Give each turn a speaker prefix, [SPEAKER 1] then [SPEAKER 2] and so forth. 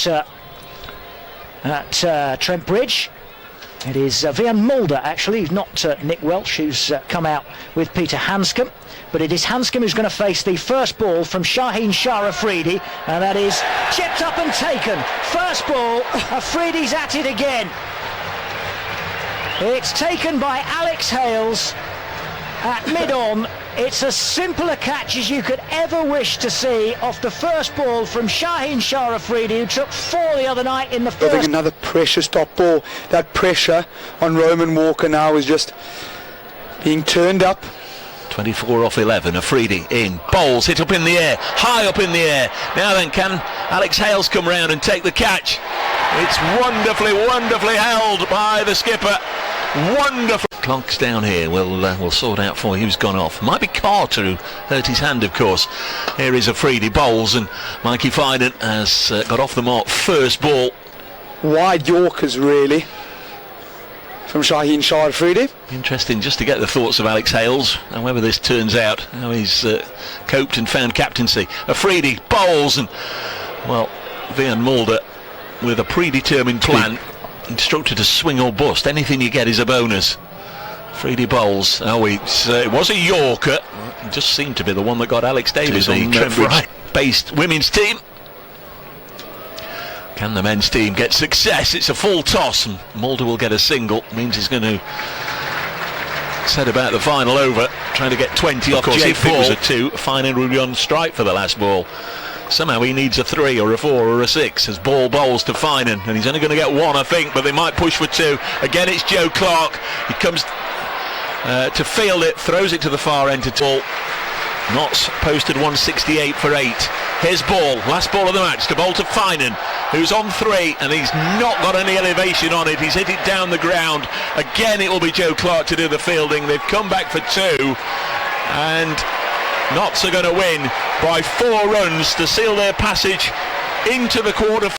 [SPEAKER 1] at Trent Bridge. It is Vian Mulder, actually, not Nick Welch, who's come out with Peter Hanscom. But it is Hanscom who's going to face the first ball from Shaheen AFRIDI, and that is chipped up and taken. First ball, AFRIDI's at it again. It's taken by Alex Hales at mid-on. It's as simple a catch as you could ever wish to see off the first ball from Shaheen AFRIDI, who took 4 the other night in the first.
[SPEAKER 2] I think another precious top ball. That pressure on Roman Walker now is just being turned up.
[SPEAKER 3] 24 off 11, AFRIDI in, bowls, hit up in the air, high up in the air. Now then, can Alex Hales come round and take the catch? It's wonderfully held by the skipper. Wonderful. Clock's down here. We'll sort out for who's gone off. Might be Carter who hurt his hand, of course. Here is AFRIDI bowls, and Mikey Finan has got off the mark. First ball.
[SPEAKER 2] Wide Yorkers, really, from Shaheen AFRIDI.
[SPEAKER 3] Interesting just to get the thoughts of Alex Hales, however this turns out, how he's coped and found captaincy. AFRIDI bowls, and, well, Vian Mulder with a predetermined plan, instructed to swing or bust. Anything you get is a bonus. AFRIDI bowls. Oh, it was a Yorker. It just seemed to be the one that got Alex Davies on the Trent-based women's team. Can the men's team get success? It's a full toss, and Mulder will get a single. Means he's going to set about the final over, trying to get 20 off. Of course, if it was a 2, Finan would be on strike for the last ball. Somehow he needs a 3 or a 4 or a 6 as ball bowls to Finan, and he's only going to get 1, I think, but they might push for 2. Again, it's Joe Clark. He comes to field it, throws it to the far end to ball. Notts posted 168 for 8. Here's ball, last ball of the match, to bowl to Finan, who's on 3, and he's not got any elevation on it. He's hit it down the ground. Again, it will be Joe Clark to do the fielding. They've come back for 2, and Notts are going to win by 4 runs to seal their passage into the quarter.